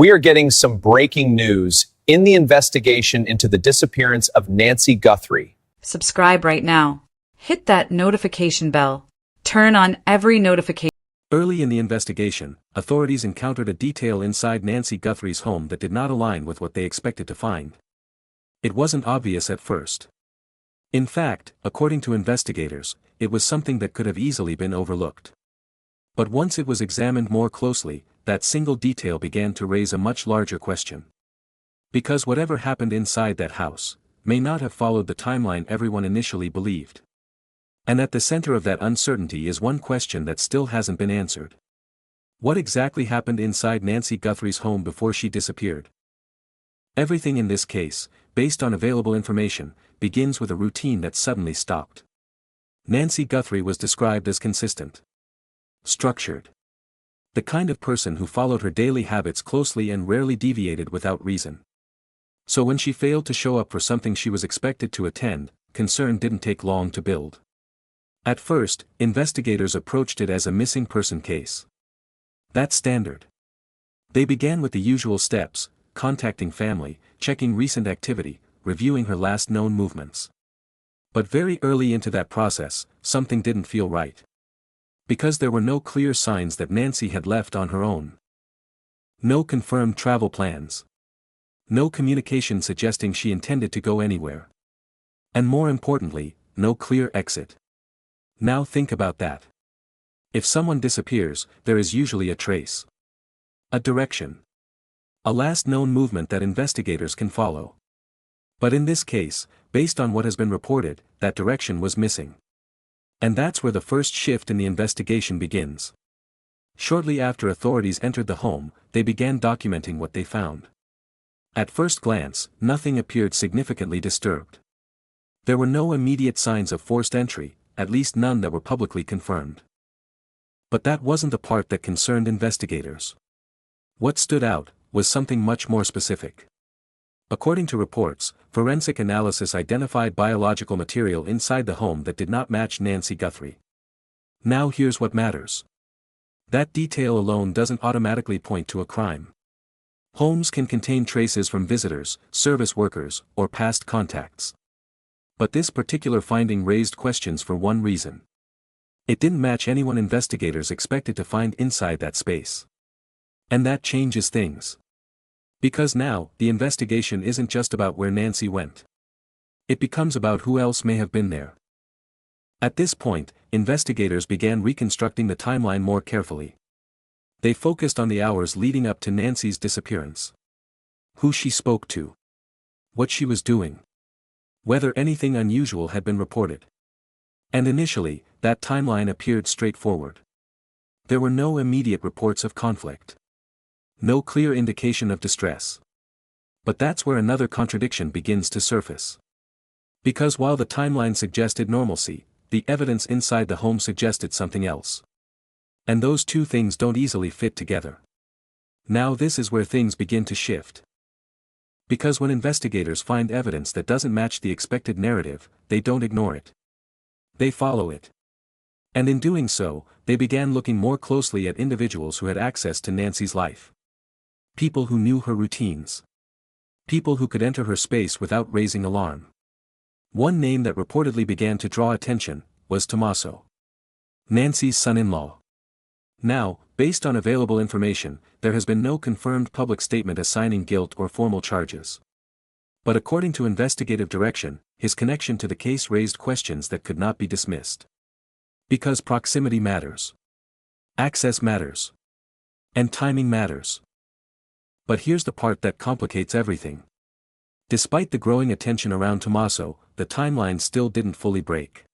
We are getting some breaking news in the investigation into the disappearance of Nancy Guthrie. Subscribe right now. Hit that notification bell. Turn on every notification. Early in the investigation, authorities encountered a detail inside Nancy Guthrie's home that did not align with what they expected to find. It wasn't obvious at first. In fact, according to investigators, it was something that could have easily been overlooked. But once it was examined more closely, that single detail began to raise a much larger question. Because whatever happened inside that house may not have followed the timeline everyone initially believed. And at the center of that uncertainty is one question that still hasn't been answered. What exactly happened inside Nancy Guthrie's home before she disappeared? Everything in this case, based on available information, begins with a routine that suddenly stopped. Nancy Guthrie was described as consistent, structured, the kind of person who followed her daily habits closely and rarely deviated without reason. So when she failed to show up for something she was expected to attend, concern didn't take long to build. At first, investigators approached it as a missing person case. That's standard. They began with the usual steps: contacting family, checking recent activity, reviewing her last known movements. But very early into that process, something didn't feel right. Because there were no clear signs that Nancy had left on her own. No confirmed travel plans. No communication suggesting she intended to go anywhere. And more importantly, no clear exit. Now think about that. If someone disappears, there is usually a trace. A direction. A last known movement that investigators can follow. But in this case, based on what has been reported, that direction was missing. And that's where the first shift in the investigation begins. Shortly after authorities entered the home, they began documenting what they found. At first glance, nothing appeared significantly disturbed. There were no immediate signs of forced entry, at least none that were publicly confirmed. But that wasn't the part that concerned investigators. What stood out was something much more specific. According to reports, forensic analysis identified biological material inside the home that did not match Nancy Guthrie. Now here's what matters. That detail alone doesn't automatically point to a crime. Homes can contain traces from visitors, service workers, or past contacts. But this particular finding raised questions for one reason. It didn't match anyone investigators expected to find inside that space. And that changes things. Because now, the investigation isn't just about where Nancy went. It becomes about who else may have been there. At this point, investigators began reconstructing the timeline more carefully. They focused on the hours leading up to Nancy's disappearance. Who she spoke to. What she was doing. Whether anything unusual had been reported. And initially, that timeline appeared straightforward. There were no immediate reports of conflict. No clear indication of distress. But that's where another contradiction begins to surface. Because while the timeline suggested normalcy, the evidence inside the home suggested something else. And those two things don't easily fit together. Now this is where things begin to shift. Because when investigators find evidence that doesn't match the expected narrative, they don't ignore it. They follow it. And in doing so, they began looking more closely at individuals who had access to Nancy's life. People who knew her routines. People who could enter her space without raising alarm. One name that reportedly began to draw attention was Tommaso, Nancy's son-in-law. Now, based on available information, there has been no confirmed public statement assigning guilt or formal charges. But according to investigative direction, his connection to the case raised questions that could not be dismissed. Because proximity matters. Access matters. And timing matters. But here's the part that complicates everything. Despite the growing attention around Tommaso, the timeline still didn't fully break.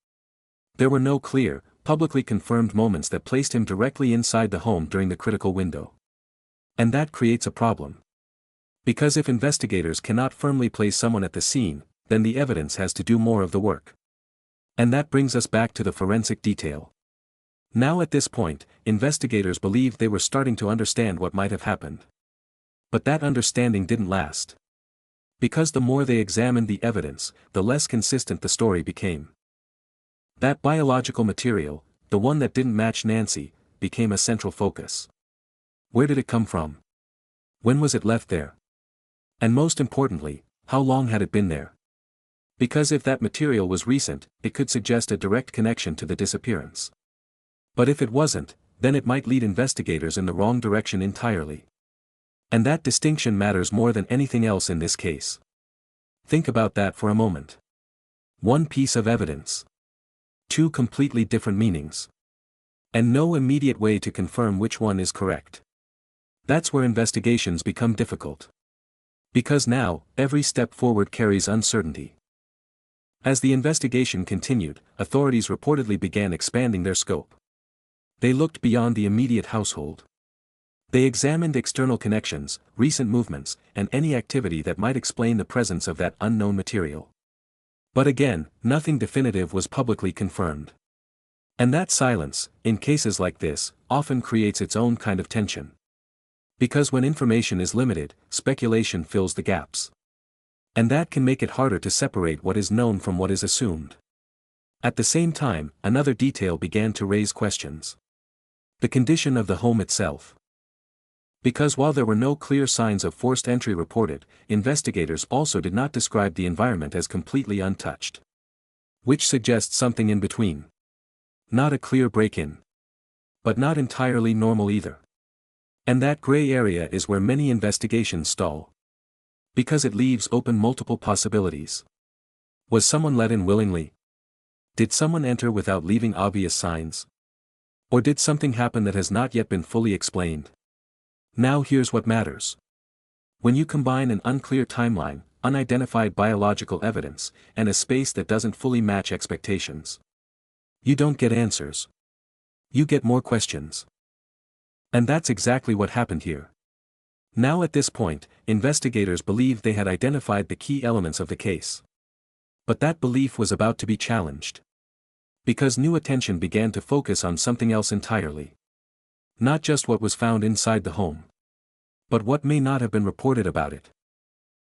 There were no clear, publicly confirmed moments that placed him directly inside the home during the critical window. And that creates a problem. Because if investigators cannot firmly place someone at the scene, then the evidence has to do more of the work. And that brings us back to the forensic detail. Now at this point, investigators believed they were starting to understand what might have happened. But that understanding didn't last. Because the more they examined the evidence, the less consistent the story became. That biological material, the one that didn't match Nancy, became a central focus. Where did it come from? When was it left there? And most importantly, how long had it been there? Because if that material was recent, it could suggest a direct connection to the disappearance. But if it wasn't, then it might lead investigators in the wrong direction entirely. And that distinction matters more than anything else in this case. Think about that for a moment. One piece of evidence. Two completely different meanings. And no immediate way to confirm which one is correct. That's where investigations become difficult. Because now, every step forward carries uncertainty. As the investigation continued, authorities reportedly began expanding their scope. They looked beyond the immediate household. They examined external connections, recent movements, and any activity that might explain the presence of that unknown material. But again, nothing definitive was publicly confirmed. And that silence, in cases like this, often creates its own kind of tension. Because when information is limited, speculation fills the gaps. And that can make it harder to separate what is known from what is assumed. At the same time, another detail began to raise questions. The condition of the home itself. Because while there were no clear signs of forced entry reported, investigators also did not describe the environment as completely untouched. Which suggests something in between. Not a clear break-in. But not entirely normal either. And that gray area is where many investigations stall. Because it leaves open multiple possibilities. Was someone let in willingly? Did someone enter without leaving obvious signs? Or did something happen that has not yet been fully explained? Now here's what matters. When you combine an unclear timeline, unidentified biological evidence, and a space that doesn't fully match expectations, you don't get answers. You get more questions. And that's exactly what happened here. Now at this point, investigators believed they had identified the key elements of the case. But that belief was about to be challenged. Because new attention began to focus on something else entirely. Not just what was found inside the home. But what may not have been reported about it.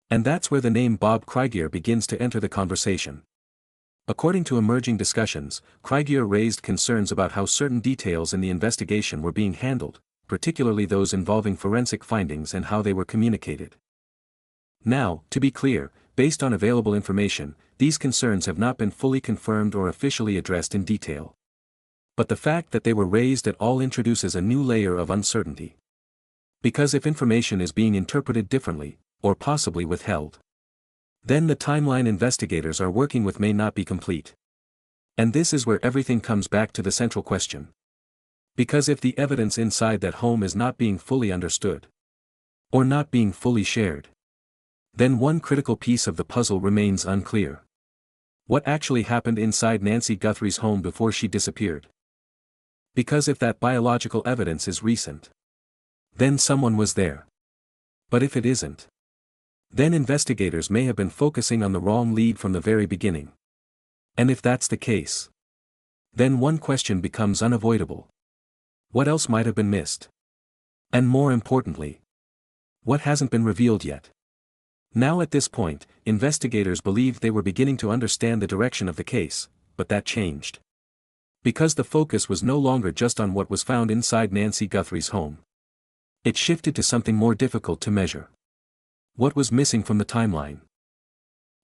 And that's where the name Bob Krygier begins to enter the conversation. According to emerging discussions, Krygier raised concerns about how certain details in the investigation were being handled, particularly those involving forensic findings and how they were communicated. Now, to be clear, based on available information, these concerns have not been fully confirmed or officially addressed in detail. But the fact that they were raised at all introduces a new layer of uncertainty. Because if information is being interpreted differently, or possibly withheld, then the timeline investigators are working with may not be complete. And this is where everything comes back to the central question. Because if the evidence inside that home is not being fully understood, or not being fully shared, then one critical piece of the puzzle remains unclear. What actually happened inside Nancy Guthrie's home before she disappeared? Because if that biological evidence is recent, then someone was there. But if it isn't, then investigators may have been focusing on the wrong lead from the very beginning. And if that's the case, then one question becomes unavoidable. What else might have been missed? And more importantly, what hasn't been revealed yet? Now at this point, investigators believed they were beginning to understand the direction of the case, but that changed. Because the focus was no longer just on what was found inside Nancy Guthrie's home. It shifted to something more difficult to measure. What was missing from the timeline?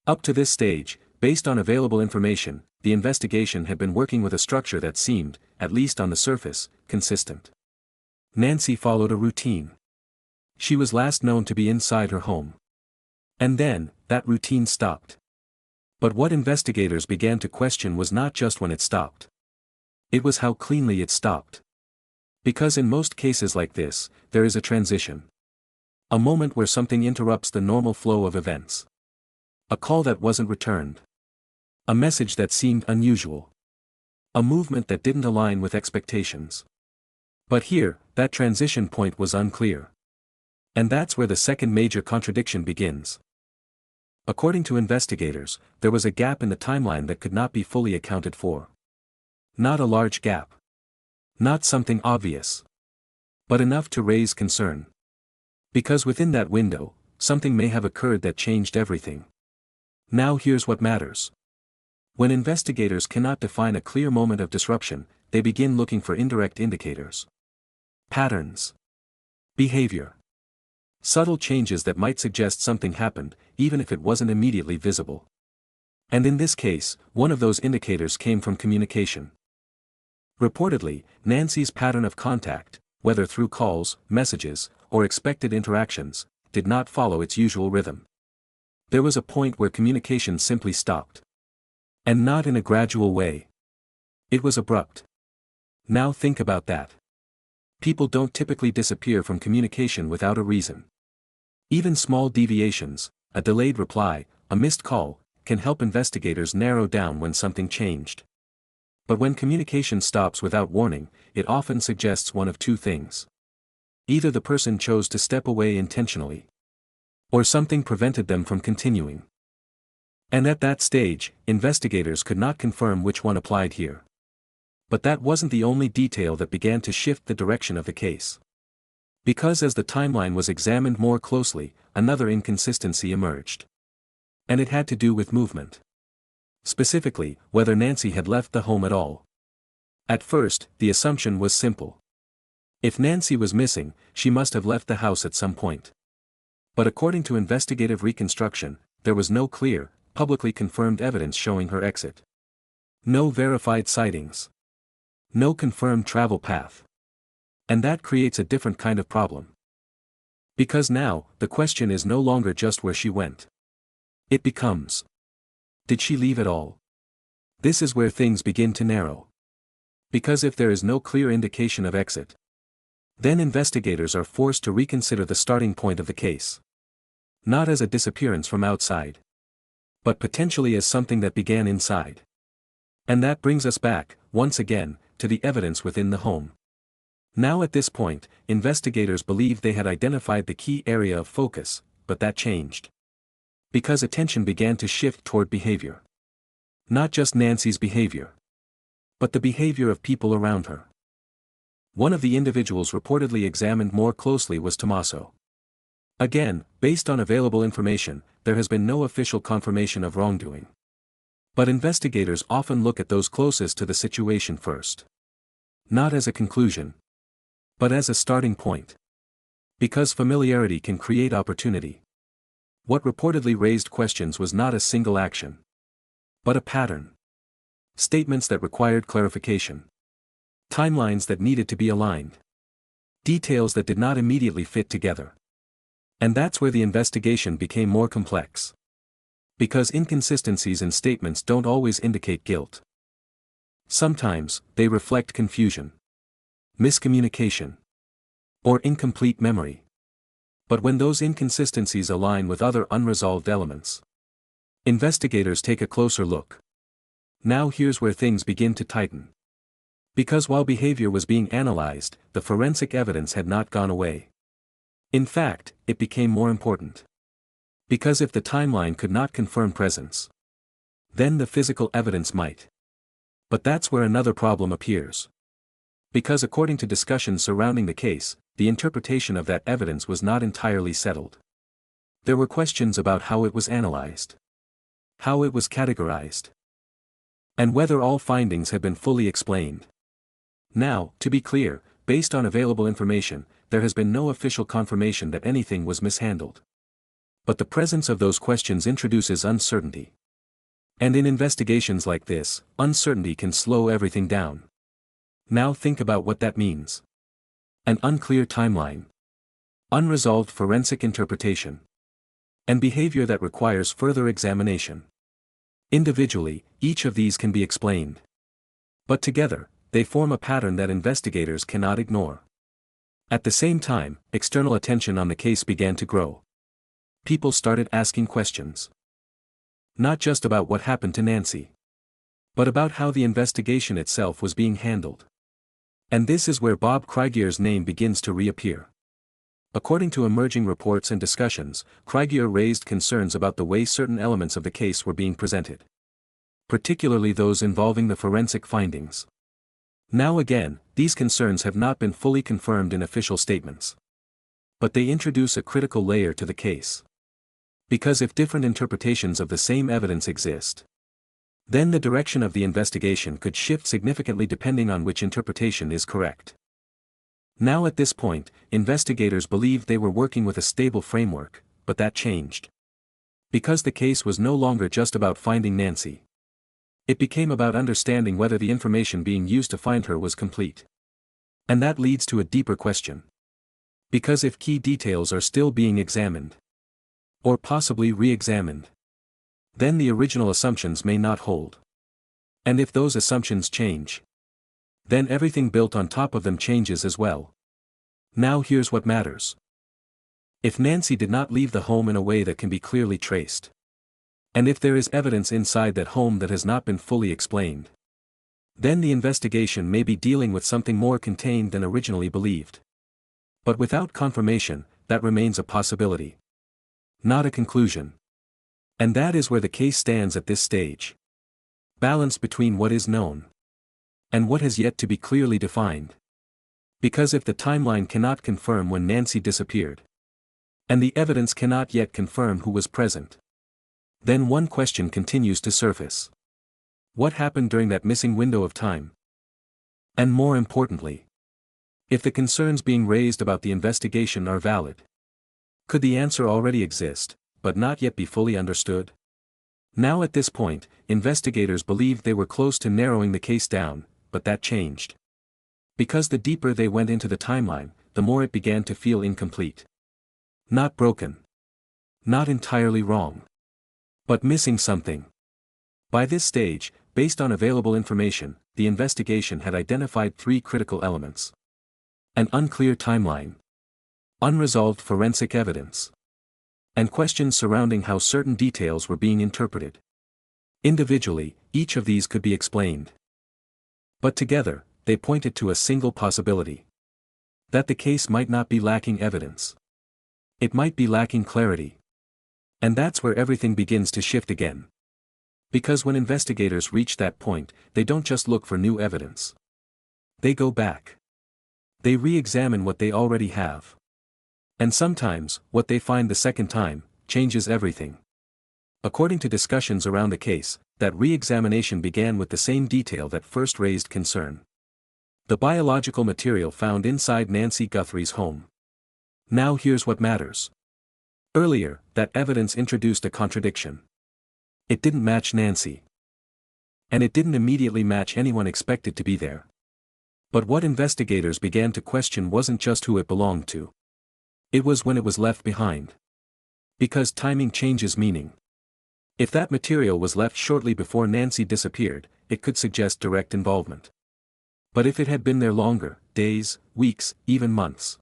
Up to this stage, based on available information, the investigation had been working with a structure that seemed, at least on the surface, consistent. Nancy followed a routine. She was last known to be inside her home. And then, that routine stopped. But what investigators began to question was not just when it stopped. It was how cleanly it stopped. Because in most cases like this, there is a transition. A moment where something interrupts the normal flow of events. A call that wasn't returned. A message that seemed unusual. A movement that didn't align with expectations. But here, that transition point was unclear. And that's where the second major contradiction begins. According to investigators, there was a gap in the timeline that could not be fully accounted for. Not a large gap. Not something obvious. But enough to raise concern. Because within that window, something may have occurred that changed everything. Now here's what matters. When investigators cannot define a clear moment of disruption, they begin looking for indirect indicators. Patterns. Behavior. Subtle changes that might suggest something happened, even if it wasn't immediately visible. And in this case, one of those indicators came from communication. Reportedly, Nancy's pattern of contact, whether through calls, messages, or expected interactions, did not follow its usual rhythm. There was a point where communication simply stopped. And not in a gradual way. It was abrupt. Now think about that. People don't typically disappear from communication without a reason. Even small deviations, a delayed reply, a missed call, can help investigators narrow down when something changed. But when communication stops without warning, it often suggests one of two things. Either the person chose to step away intentionally, or something prevented them from continuing. And at that stage, investigators could not confirm which one applied here. But that wasn't the only detail that began to shift the direction of the case. Because as the timeline was examined more closely, another inconsistency emerged. And it had to do with movement. Specifically, whether Nancy had left the home at all. At first, the assumption was simple. If Nancy was missing, she must have left the house at some point. But according to investigative reconstruction, there was no clear, publicly confirmed evidence showing her exit. No verified sightings. No confirmed travel path. And that creates a different kind of problem. Because now, the question is no longer just where she went. It becomes, did she leave at all? This is where things begin to narrow. Because if there is no clear indication of exit, then investigators are forced to reconsider the starting point of the case. Not as a disappearance from outside, but potentially as something that began inside. And that brings us back, once again, to the evidence within the home. Now at this point, investigators believed they had identified the key area of focus, but that changed. Because attention began to shift toward behavior. Not just Nancy's behavior, but the behavior of people around her. One of the individuals reportedly examined more closely was Tommaso. Again, based on available information, there has been no official confirmation of wrongdoing. But investigators often look at those closest to the situation first. Not as a conclusion, but as a starting point. Because familiarity can create opportunity. What reportedly raised questions was not a single action, but a pattern. Statements that required clarification. Timelines that needed to be aligned. Details that did not immediately fit together. And that's where the investigation became more complex. Because inconsistencies in statements don't always indicate guilt. Sometimes, they reflect confusion, miscommunication, or incomplete memory. But when those inconsistencies align with other unresolved elements, investigators take a closer look. Now here's where things begin to tighten. Because while behavior was being analyzed, the forensic evidence had not gone away. In fact, it became more important. Because if the timeline could not confirm presence, then the physical evidence might. But that's where another problem appears. Because according to discussions surrounding the case, the interpretation of that evidence was not entirely settled. There were questions about how it was analyzed, how it was categorized, and whether all findings had been fully explained. Now, to be clear, based on available information, there has been no official confirmation that anything was mishandled. But the presence of those questions introduces uncertainty. And in investigations like this, uncertainty can slow everything down. Now think about what that means. An unclear timeline. Unresolved forensic interpretation. And behavior that requires further examination. Individually, each of these can be explained. But together, they form a pattern that investigators cannot ignore. At the same time, external attention on the case began to grow. People started asking questions. Not just about what happened to Nancy, but about how the investigation itself was being handled. And this is where Bob Krygier's name begins to reappear. According to emerging reports and discussions, Krygier raised concerns about the way certain elements of the case were being presented. Particularly those involving the forensic findings. Now again, these concerns have not been fully confirmed in official statements. But they introduce a critical layer to the case. Because if different interpretations of the same evidence exist, then the direction of the investigation could shift significantly depending on which interpretation is correct. Now at this point, investigators believed they were working with a stable framework, but that changed. Because the case was no longer just about finding Nancy. It became about understanding whether the information being used to find her was complete. And that leads to a deeper question. Because if key details are still being examined, or possibly re-examined, then the original assumptions may not hold. And if those assumptions change, then everything built on top of them changes as well. Now here's what matters. If Nancy did not leave the home in a way that can be clearly traced, and if there is evidence inside that home that has not been fully explained, then the investigation may be dealing with something more contained than originally believed. But without confirmation, that remains a possibility, not a conclusion. And that is where the case stands at this stage. Balance between what is known and what has yet to be clearly defined. Because if the timeline cannot confirm when Nancy disappeared, and the evidence cannot yet confirm who was present, then one question continues to surface. What happened during that missing window of time? And more importantly, if the concerns being raised about the investigation are valid, could the answer already exist, but not yet be fully understood? Now at this point, investigators believed they were close to narrowing the case down, but that changed. Because the deeper they went into the timeline, the more it began to feel incomplete. Not broken. Not entirely wrong. But missing something. By this stage, based on available information, the investigation had identified three critical elements. An unclear timeline, unresolved forensic evidence, and questions surrounding how certain details were being interpreted. Individually, each of these could be explained. But together, they pointed to a single possibility. That the case might not be lacking evidence. It might be lacking clarity. And that's where everything begins to shift again. Because when investigators reach that point, they don't just look for new evidence. They go back. They re-examine what they already have. And sometimes, what they find the second time, changes everything. According to discussions around the case, that re-examination began with the same detail that first raised concern. The biological material found inside Nancy Guthrie's home. Now here's what matters. Earlier, that evidence introduced a contradiction. It didn't match Nancy. And it didn't immediately match anyone expected to be there. But what investigators began to question wasn't just who it belonged to. It was when it was left behind. Because timing changes meaning. If that material was left shortly before Nancy disappeared, it could suggest direct involvement. But if it had been there longer, days, weeks, even months,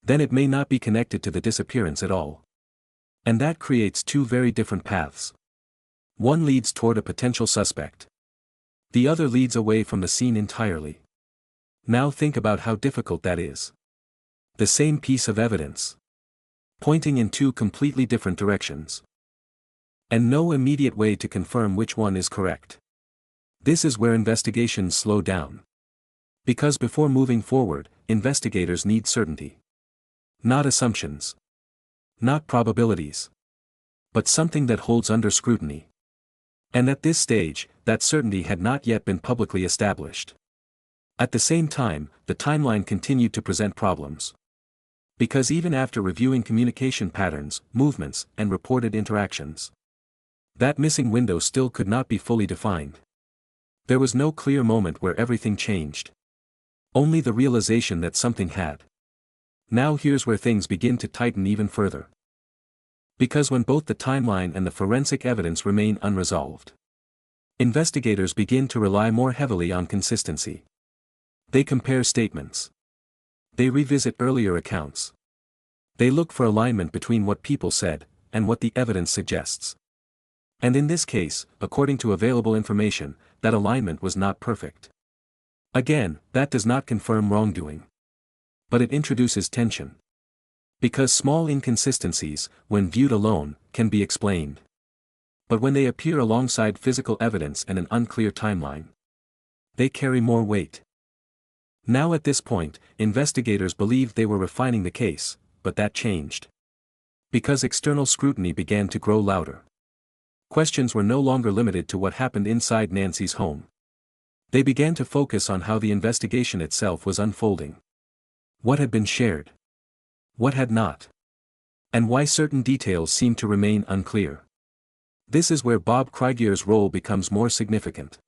then it may not be connected to the disappearance at all. And that creates two very different paths. One leads toward a potential suspect. The other leads away from the scene entirely. Now think about how difficult that is. The same piece of evidence, pointing in two completely different directions. And no immediate way to confirm which one is correct. This is where investigations slow down. Because before moving forward, investigators need certainty. Not assumptions. Not probabilities. But something that holds under scrutiny. And at this stage, that certainty had not yet been publicly established. At the same time, the timeline continued to present problems. Because even after reviewing communication patterns, movements, and reported interactions, that missing window still could not be fully defined. There was no clear moment where everything changed. Only the realization that something had. Now here's where things begin to tighten even further. Because when both the timeline and the forensic evidence remain unresolved, investigators begin to rely more heavily on consistency. They compare statements. They revisit earlier accounts. They look for alignment between what people said and what the evidence suggests. And in this case, according to available information, that alignment was not perfect. Again, that does not confirm wrongdoing. But it introduces tension. Because small inconsistencies, when viewed alone, can be explained. But when they appear alongside physical evidence and an unclear timeline, they carry more weight. Now at this point, investigators believed they were refining the case, but that changed. Because external scrutiny began to grow louder. Questions were no longer limited to what happened inside Nancy's home. They began to focus on how the investigation itself was unfolding. What had been shared? What had not? And why certain details seem to remain unclear. This is where Bob Krygier's role becomes more significant.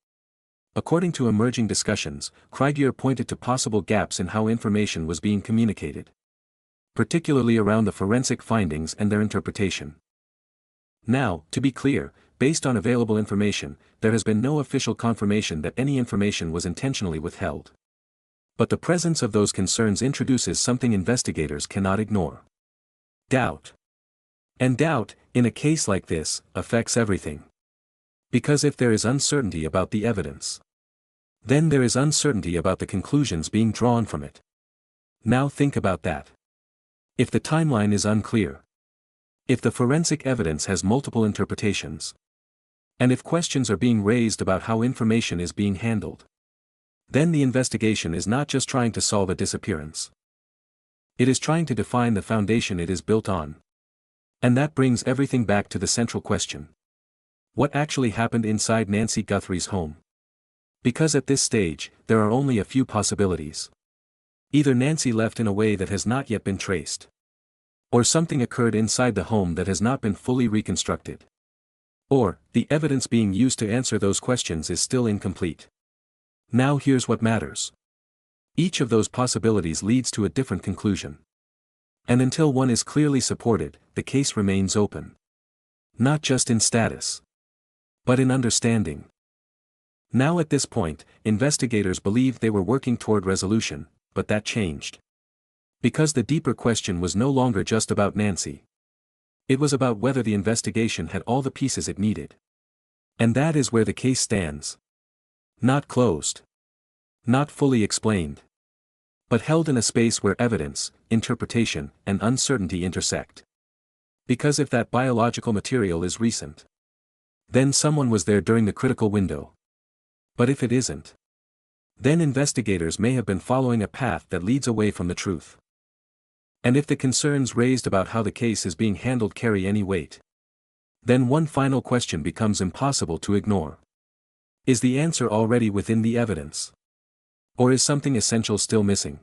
According to emerging discussions, Krygier pointed to possible gaps in how information was being communicated, particularly around the forensic findings and their interpretation. Now, to be clear, based on available information, there has been no official confirmation that any information was intentionally withheld. But the presence of those concerns introduces something investigators cannot ignore. Doubt. And doubt, in a case like this, affects everything. Because if there is uncertainty about the evidence, then there is uncertainty about the conclusions being drawn from it. Now think about that. If the timeline is unclear, if the forensic evidence has multiple interpretations, and if questions are being raised about how information is being handled, then the investigation is not just trying to solve a disappearance. It is trying to define the foundation it is built on. And that brings everything back to the central question. What actually happened inside Nancy Guthrie's home? Because at this stage, there are only a few possibilities. Either Nancy left in a way that has not yet been traced, or something occurred inside the home that has not been fully reconstructed, or the evidence being used to answer those questions is still incomplete. Now here's what matters. Each of those possibilities leads to a different conclusion. And until one is clearly supported, the case remains open. Not just in status, but in understanding. Now at this point, investigators believed they were working toward resolution, but that changed. Because the deeper question was no longer just about Nancy. It was about whether the investigation had all the pieces it needed. And that is where the case stands. Not closed. Not fully explained. But held in a space where evidence, interpretation, and uncertainty intersect. Because if that biological material is recent, then someone was there during the critical window. But if it isn't, then investigators may have been following a path that leads away from the truth. And if the concerns raised about how the case is being handled carry any weight, then one final question becomes impossible to ignore. Is the answer already within the evidence? Or is something essential still missing?